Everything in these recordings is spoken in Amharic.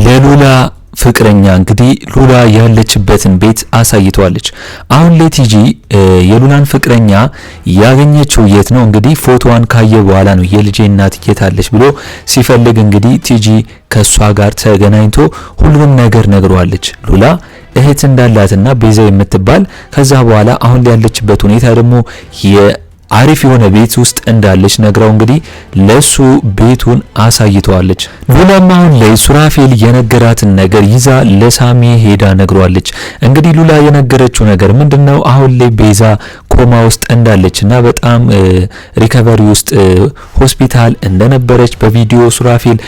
ለሉላ ፍቅረኛ እንግዲህ ሉላ ያለችበትን ቤት አሳይቷለች። አሁን ላይ ቲጂ የሉላን ፍቅረኛ ያገኘችው የት ነው? እንግዲህ ፎቶዋን ካየ በኋላ ነው የልጄ እናት የታለች ብሎ ሲፈልግ እንግዲህ ቲጂ ከሷ ጋር ተገናኝቶ ሁሉንም ነገር ነግሯለች። ሉላ እህት እንዳላትና ቤዛ የምትባል ከዛ በኋላ አሁን ላይ ያለችበት ሁኔታ ደግሞ አሪፍ የሆነ ቤት ውስጥ እንዳለች ነግራው እንግዲህ ለሱ ቤቱን አሳይተዋለች። ሉላም አሁን ላይ ሱራፌል የነገራትን ነገር ይዛ ለሳሚ ሄዳ ነግሯለች። እንግዲህ ሉላ የነገረችው ነገር ምንድነው? አሁን ላይ ቤዛ ኮማ ውስጥ እንዳለችና በጣም ሪከቨሪ ውስጥ ሆስፒታል እንደነበረች በቪዲዮ ሱራፌል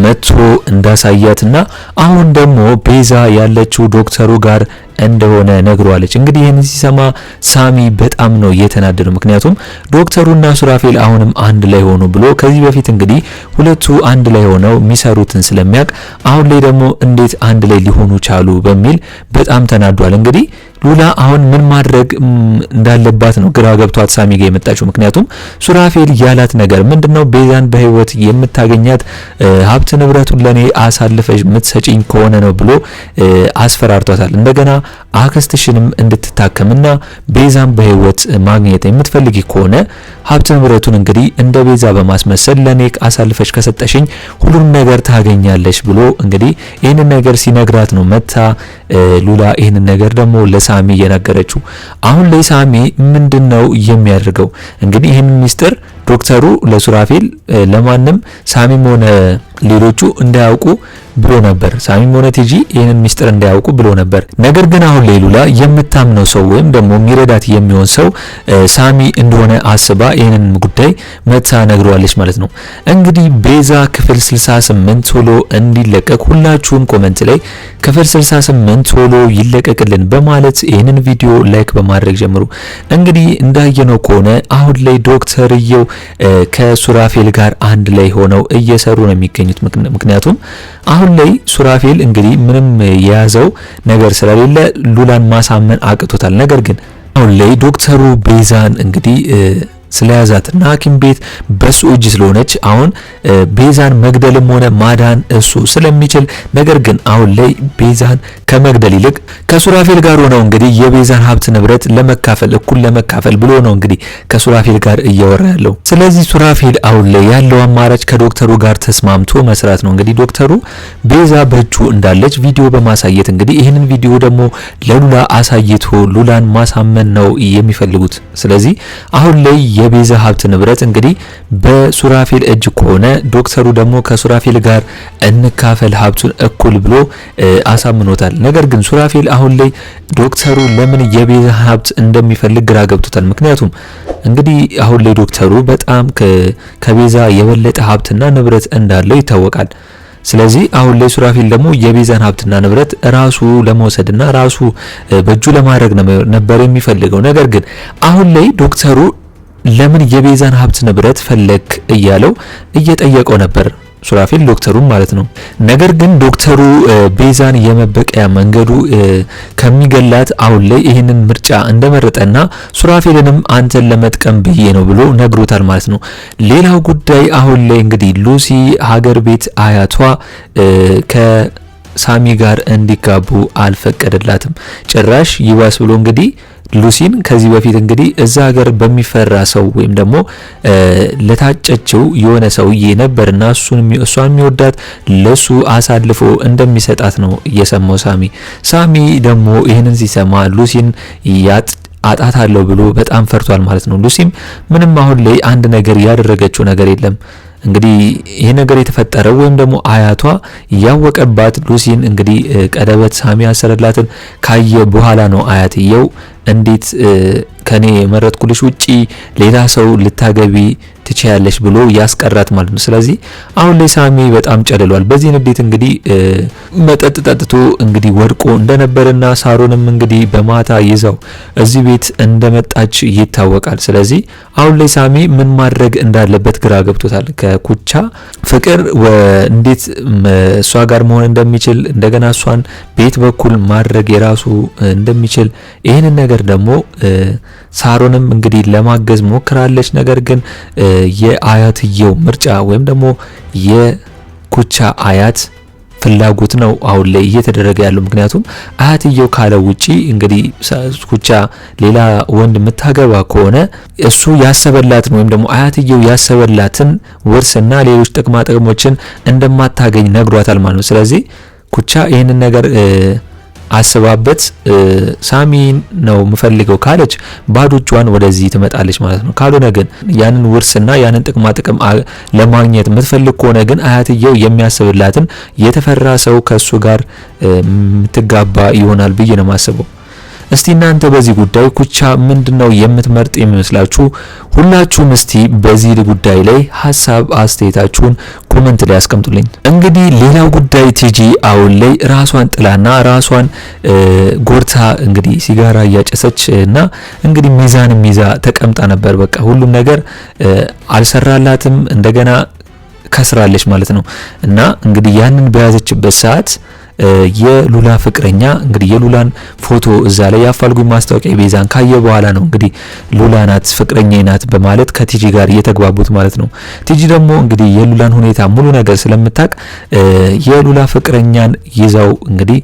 መጥቶ እንዳሳያትና አሁን ደግሞ ቤዛ ያለችው ዶክተሩ ጋር እንደሆነ ነግሯለች። እንግዲህ ይሄን ሲሰማ ሳሚ በጣም ነው የተናደደው። ምክንያቱም ዶክተሩና ሱራፌል አሁንም አንድ ላይ ሆኑ ብሎ ከዚህ በፊት እንግዲህ ሁለቱ አንድ ላይ ሆነው የሚሰሩትን ስለሚያውቅ አሁን ላይ ደግሞ እንዴት አንድ ላይ ሊሆኑ ቻሉ በሚል በጣም ተናዷል። እንግዲህ ሉላ አሁን ምን ማድረግ እንዳለባት ነው ግራ ገብቷት ሳሚ ጋር የመጣችው። ምክንያቱም ሱራፌል ያላት ነገር ምንድነው? ቤዛን በህይወት የምታገኛት ሀብት ንብረቱን ለኔ አሳልፈሽ የምትሰጪኝ ከሆነ ነው ብሎ አስፈራርቷታል። እንደገና አክስትሽንም እንድትታከምና ቤዛን በህይወት ማግኘት የምትፈልጊ ከሆነ ሀብት ንብረቱን እንግዲህ እንደ ቤዛ በማስመሰል ለኔ አሳልፈሽ ከሰጠሽኝ ሁሉንም ነገር ታገኛለሽ ብሎ እንግዲህ ይህንን ነገር ሲነግራት ነው መታ ሉላ ይህንን ነገር ደግሞ ለሳሚ የነገረችው። አሁን ላይ ሳሚ ምንድነው የሚያደርገው? እንግዲህ ይህንን ሚስጥር ዶክተሩ ለሱራፌል ለማንም ሳሚም ሆነ ሌሎቹ እንዳያውቁ ብሎ ነበር። ሳሚም ሆነ ቲጂ ይህንን ሚስጥር እንዳያውቁ ብሎ ነበር። ነገር ግን አሁን ላይ ሉላ የምታምነው ሰው ወይም ደግሞ የሚረዳት የሚሆን ሰው ሳሚ እንደሆነ አስባ ይህንን ጉዳይ መታ ነግሯለች ማለት ነው። እንግዲህ ቤዛ ክፍል 68 ቶሎ እንዲለቀቅ ሁላችሁም ኮሜንት ላይ ክፍል 68 ቶሎ ይለቀቅልን በማለት ይህንን ቪዲዮ ላይክ በማድረግ ጀምሩ። እንግዲህ እንዳየነው ከሆነ አሁን ላይ ዶክተርየው ከሱራፌል ጋር አንድ ላይ ሆነው እየሰሩ ነው የሚገኙት። ምክንያቱም አሁን ላይ ሱራፌል እንግዲህ ምንም የያዘው ነገር ስለሌለ ሉላን ማሳመን አቅቶታል። ነገር ግን አሁን ላይ ዶክተሩ ቤዛን እንግዲህ ስለያዛትና ሐኪም ቤት በሱ እጅ ስለሆነች አሁን ቤዛን መግደልም ሆነ ማዳን እሱ ስለሚችል፣ ነገር ግን አሁን ላይ ቤዛን ከመግደል ይልቅ ከሱራፌል ጋር ሆነው እንግዲህ የቤዛን ሀብት ንብረት ለመካፈል እኩል ለመካፈል ብሎ ነው እንግዲህ ከሱራፌል ጋር እያወራ ያለው። ስለዚህ ሱራፌል አሁን ላይ ያለው አማራጭ ከዶክተሩ ጋር ተስማምቶ መስራት ነው። እንግዲህ ዶክተሩ ቤዛ በእጁ እንዳለች ቪዲዮ በማሳየት እንግዲህ ይህንን ቪዲዮ ደግሞ ለሉላ አሳይቶ ሉላን ማሳመን ነው የሚፈልጉት። ስለዚህ አሁን ላይ የቤዛ ሀብት ንብረት እንግዲህ በሱራፌል እጅ ከሆነ ዶክተሩ ደግሞ ከሱራፌል ጋር እንካፈል ሀብቱን እኩል ብሎ አሳምኖታል። ነገር ግን ሱራፌል አሁን ላይ ዶክተሩ ለምን የቤዛ ሀብት እንደሚፈልግ ግራ ገብቶታል። ምክንያቱም እንግዲህ አሁን ላይ ዶክተሩ በጣም ከቤዛ የበለጠ ሀብትና ንብረት እንዳለው ይታወቃል። ስለዚህ አሁን ላይ ሱራፌል ደግሞ የቤዛን ሀብትና ንብረት ራሱ ለመውሰድና ራሱ በእጁ ለማድረግ ነበር የሚፈልገው። ነገር ግን አሁን ላይ ዶክተሩ ለምን የቤዛን ሀብት ንብረት ፈለክ እያለው እየጠየቀው ነበር ሱራፌል ዶክተሩን ማለት ነው። ነገር ግን ዶክተሩ ቤዛን የመበቀያ መንገዱ ከሚገላት አሁን ላይ ይህንን ምርጫ እንደመረጠና ሱራፌልንም አንተን ለመጥቀም ብዬ ነው ብሎ ነግሮታል ማለት ነው። ሌላው ጉዳይ አሁን ላይ እንግዲህ ሉሲ ሀገር ቤት አያቷ ከሳሚ ጋር እንዲጋቡ አልፈቀደላትም። ጭራሽ ይዋስ ብሎ እንግዲህ ሉሲን ከዚህ በፊት እንግዲህ እዛ ሀገር በሚፈራ ሰው ወይም ደግሞ ለታጨችው የሆነ ሰውዬ ነበርና እሷን የሚወዳት ለሱ አሳልፎ እንደሚሰጣት ነው እየሰማው ሳሚ ደግሞ ይህንን ሲሰማ ሉሲን አጣታለሁ ብሎ በጣም ፈርቷል ማለት ነው። ሉሲም ምንም አሁን ላይ አንድ ነገር ያደረገችው ነገር የለም። እንግዲህ ይሄ ነገር የተፈጠረው ወይም ደግሞ አያቷ ያወቀባት ሉሲን እንግዲህ ቀለበት ሳሚ ያሰረላትን ካየ በኋላ ነው አያትየው እንዴት ከኔ መረጥኩልሽ ውጪ ሌላ ሰው ልታገቢ ትችያለሽ ብሎ ያስቀራት ማለት ነው። ስለዚህ አሁን ላይ ሳሚ በጣም ጨልሏል። በዚህ ንዴት እንግዲህ መጠጥ ጠጥቶ እንግዲህ ወድቆ እንደነበርና ሳሮንም እንግዲህ በማታ ይዛው እዚህ ቤት እንደመጣች ይታወቃል። ስለዚህ አሁን ላይ ሳሚ ምን ማድረግ እንዳለበት ግራ ገብቶታል። ከኩቻ ፍቅር እንዴት እሷ ጋር መሆን እንደሚችል እንደገና እሷን ቤት በኩል ማድረግ የራሱ እንደሚችል ይህንን ነገር ደግሞ ሳሮንም እንግዲህ ለማገዝ ሞክራለች። ነገር ግን የአያትየው ምርጫ ወይም ደግሞ የኩቻ አያት ፍላጎት ነው አሁን ላይ እየተደረገ ያለው። ምክንያቱም አያትየው ካለው ውጪ እንግዲህ ኩቻ ሌላ ወንድ የምታገባ ከሆነ እሱ ያሰበላትን ወይም ደግሞ አያትየው ያሰበላትን ውርስና ሌሎች ጥቅማ ጥቅሞችን እንደማታገኝ ነግሯታል ማለት ነው። ስለዚህ ኩቻ ይህንን ነገር አስባበት ሳሚ ነው የምፈልገው ካለች ባዶ እጇን ወደዚህ ትመጣለች ማለት ነው። ካልሆነ ግን ያንን ውርስና ያንን ጥቅማ ጥቅም ለማግኘት የምትፈልግ ከሆነ ግን አያትየው የሚያስብላትን የተፈራ ሰው ከሱ ጋር የምትጋባ ይሆናል ብዬ ነው የማስበው። እስቲ እናንተ በዚህ ጉዳይ ኩቻ ምንድነው የምትመርጥ የሚመስላችሁ? ሁላችሁም እስቲ በዚህ ጉዳይ ላይ ሀሳብ አስተያየታችሁን ኮሜንት ላይ አስቀምጡልኝ። እንግዲህ ሌላው ጉዳይ ቲጂ አሁን ላይ ራሷን ጥላና ራሷን ጎርታ እንግዲህ ሲጋራ እያጨሰች እና እንግዲህ ሚዛን ይዛ ተቀምጣ ነበር። በቃ ሁሉም ነገር አልሰራላትም፣ እንደገና ከስራለች ማለት ነው። እና እንግዲህ ያንን በያዘችበት ሰዓት የሉላ ፍቅረኛ እንግዲህ የሉላን ፎቶ እዛ ላይ ያፋልጉኝ ማስታወቂያ ቤዛን ካየ በኋላ ነው እንግዲህ ሉላ ናት ፍቅረኛዬ ናት በማለት ከቲጂ ጋር እየተግባቡት ማለት ነው። ቲጂ ደግሞ እንግዲህ የሉላን ሁኔታ ሙሉ ነገር ስለምታቅ የሉላ ፍቅረኛን ይዛው እንግዲህ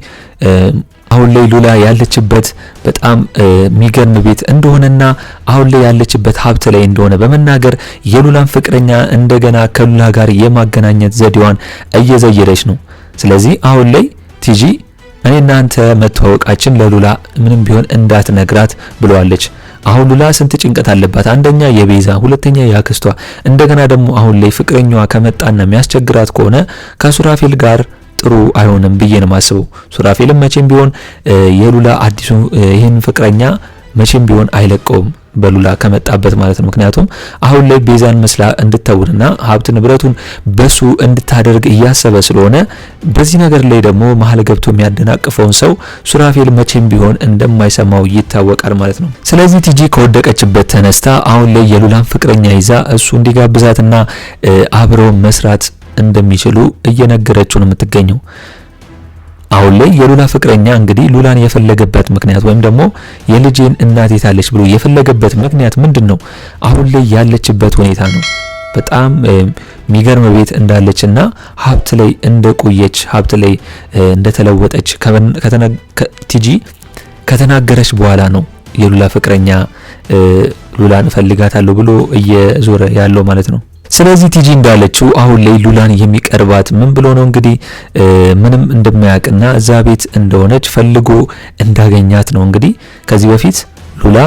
አሁን ላይ ሉላ ያለችበት በጣም የሚገርም ቤት እንደሆነና አሁን ላይ ያለችበት ሀብት ላይ እንደሆነ በመናገር የሉላን ፍቅረኛ እንደገና ከሉላ ጋር የማገናኘት ዘዴዋን እየዘየደች ነው። ስለዚህ አሁን ላይ ቲጂ እኔ እናንተ መተዋወቃችን ለሉላ ምንም ቢሆን እንዳትነግራት ብለዋለች። አሁን ሉላ ስንት ጭንቀት አለባት። አንደኛ የቤዛ፣ ሁለተኛ ያክስቷ፣ እንደገና ደግሞ አሁን ላይ ፍቅረኛዋ ከመጣና የሚያስቸግራት ከሆነ ከሱራፌል ጋር ጥሩ አይሆንም ብዬ ነው የማስበው። ሱራፌልም መቼም ቢሆን የሉላ አዲሱ ይህን ፍቅረኛ መቼም ቢሆን አይለቀውም በሉላ ከመጣበት ማለት ነው። ምክንያቱም አሁን ላይ ቤዛን መስላ እንድትተውንና ሀብት ንብረቱን በሱ እንድታደርግ እያሰበ ስለሆነ በዚህ ነገር ላይ ደግሞ መሀል ገብቶ የሚያደናቅፈውን ሰው ሱራፌል መቼም ቢሆን እንደማይሰማው ይታወቃል ማለት ነው። ስለዚህ ቲጂ ከወደቀችበት ተነስታ አሁን ላይ የሉላን ፍቅረኛ ይዛ እሱ እንዲጋብዛትና አብረው መስራት እንደሚችሉ እየነገረችው ነው የምትገኘው። አሁን ላይ የሉላ ፍቅረኛ እንግዲህ ሉላን የፈለገበት ምክንያት ወይም ደግሞ የልጄን እናት የታለች ብሎ የፈለገበት ምክንያት ምንድነው? አሁን ላይ ያለችበት ሁኔታ ነው። በጣም የሚገርም ቤት እንዳለችና ሀብት ላይ እንደቆየች ሀብት ላይ እንደተለወጠች ቲጂ ከተናገረች በኋላ ነው የሉላ ፍቅረኛ ሉላን እፈልጋታለሁ ብሎ እየዞረ ያለው ማለት ነው። ስለዚህ ቲጂ እንዳለችው አሁን ላይ ሉላን የሚቀርባት ምን ብሎ ነው እንግዲህ ምንም እንደማያውቅና እዛ ቤት እንደሆነች ፈልጎ እንዳገኛት ነው። እንግዲህ ከዚህ በፊት ሉላ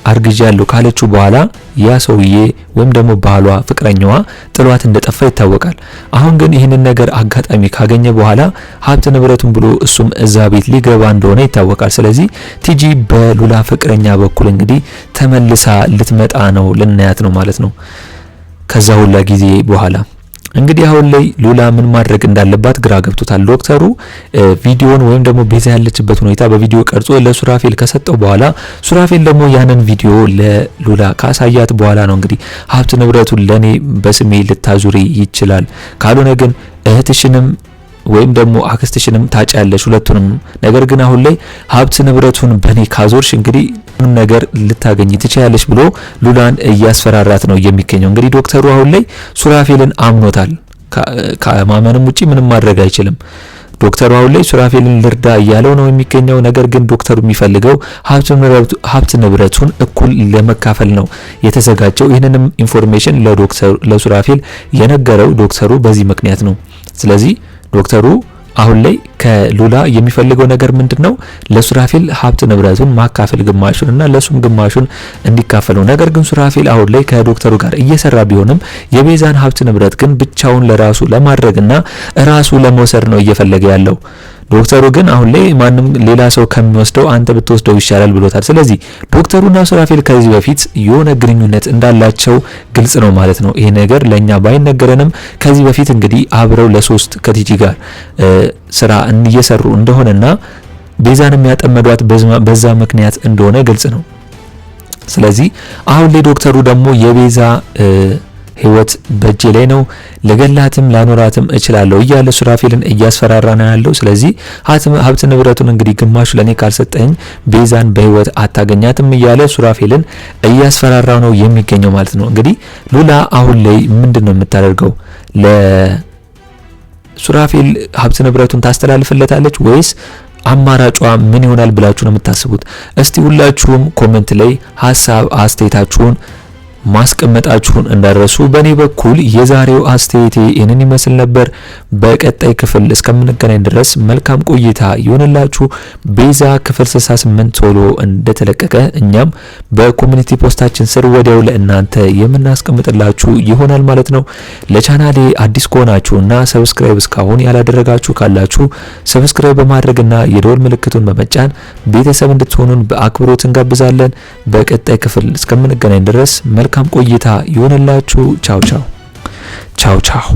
አርግዣለሁ ካለችው በኋላ ያ ሰውዬ ወይም ደግሞ ባሏ ፍቅረኛዋ ጥሏት እንደጠፋ ይታወቃል። አሁን ግን ይህንን ነገር አጋጣሚ ካገኘ በኋላ ሀብት ንብረቱን ብሎ እሱም እዛ ቤት ሊገባ እንደሆነ ይታወቃል። ስለዚህ ቲጂ በሉላ ፍቅረኛ በኩል እንግዲህ ተመልሳ ልትመጣ ነው፣ ልናያት ነው ማለት ነው። ከዛ ሁላ ጊዜ በኋላ እንግዲህ አሁን ላይ ሉላ ምን ማድረግ እንዳለባት ግራ ገብቶታል። ዶክተሩ ቪዲዮን ወይም ደግሞ ቤዛ ያለችበት ሁኔታ በቪዲዮ ቀርጾ ለሱራፌል ከሰጠው በኋላ ሱራፌል ደግሞ ያንን ቪዲዮ ለሉላ ካሳያት በኋላ ነው እንግዲህ ሀብት ንብረቱን ለኔ በስሜ ልታዙሪ ይችላል፣ ካልሆነ ግን እህትሽንም ወይም ደግሞ አክስትሽንም ታጫለሽ ሁለቱንም። ነገር ግን አሁን ላይ ሀብት ንብረቱን በኔ ካዞርሽ እንግዲህ ምንም ነገር ልታገኝ ትችያለሽ ብሎ ሉላን እያስፈራራት ነው የሚገኘው። እንግዲህ ዶክተሩ አሁን ላይ ሱራፌልን አምኖታል። ከማመንም ውጪ ምንም ማድረግ አይችልም። ዶክተሩ አሁን ላይ ሱራፌልን ልርዳ እያለው ነው የሚገኘው። ነገር ግን ዶክተሩ የሚፈልገው ሀብት ንብረቱን እኩል ለመካፈል ነው የተዘጋጀው። ይህንንም ኢንፎርሜሽን ለሱራፌል የነገረው ዶክተሩ በዚህ ምክንያት ነው። ስለዚህ ዶክተሩ አሁን ላይ ከሉላ የሚፈልገው ነገር ምንድነው? ለሱራፌል ሀብት ንብረቱን ማካፈል ግማሹን እና ለሱም ግማሹን እንዲካፈለው። ነገር ግን ሱራፌል አሁን ላይ ከዶክተሩ ጋር እየሰራ ቢሆንም የቤዛን ሀብት ንብረት ግን ብቻውን ለራሱ ለማድረግና ራሱ ለመውሰድ ነው እየፈለገ ያለው። ዶክተሩ ግን አሁን ላይ ማንም ሌላ ሰው ከሚወስደው አንተ ብትወስደው ይሻላል ብሎታል። ስለዚህ ዶክተሩና ሱራፌል ከዚህ በፊት የሆነ ግንኙነት እንዳላቸው ግልጽ ነው ማለት ነው። ይሄ ነገር ለኛ ባይነገረንም ከዚህ በፊት እንግዲህ አብረው ለሶስት ከቲጂ ጋር ስራ እየሰሩ እንደሆነና ቤዛን የሚያጠመዷት በዛ ምክንያት እንደሆነ ግልጽ ነው። ስለዚህ አሁን ላይ ዶክተሩ ደግሞ የቤዛ ህይወት በእጄ ላይ ነው፣ ለገላትም ላኖራትም እችላለሁ እያለ ሱራፌልን እያስፈራራ ነው ያለው። ስለዚህ ሀብት ንብረቱን እንግዲህ ግማሹ ለኔ ካልሰጠኝ ቤዛን በህይወት አታገኛትም እያለ ሱራፌልን እያስፈራራው ነው የሚገኘው ማለት ነው። እንግዲህ ሉላ አሁን ላይ ምንድነው የምታደርገው? ሱራፌል ሀብት ንብረቱን ታስተላልፍለታለች ወይስ አማራጯ ምን ይሆናል ብላችሁ ነው የምታስቡት? እስቲ ሁላችሁም ኮሜንት ላይ ሐሳብ አስተያየታችሁን ማስቀመጣችሁን እንዳረሱ። በኔ በኩል የዛሬው አስተያየቴ ይህንን ይመስል ነበር። በቀጣይ ክፍል እስከምንገናኝ ድረስ መልካም ቆይታ ይሆንላችሁ። ቤዛ ክፍል 68 ቶሎ እንደተለቀቀ እኛም በኮሚኒቲ ፖስታችን ስር ወዲያው ለእናንተ የምናስቀምጥላችሁ ይሆናል ማለት ነው። ለቻናሌ አዲስ ከሆናችሁና ሰብስክራይብ እስካሁን ያላደረጋችሁ ካላችሁ ሰብስክራይብ በማድረግና የደወል ምልክቱን በመጫን ቤተሰብ እንድትሆኑን በአክብሮት እንጋብዛለን። በቀጣይ ክፍል እስከምንገናኝ ድረስ መልካም ቆይታ ይሆንላችሁ። ቻው ቻው ቻው ቻው።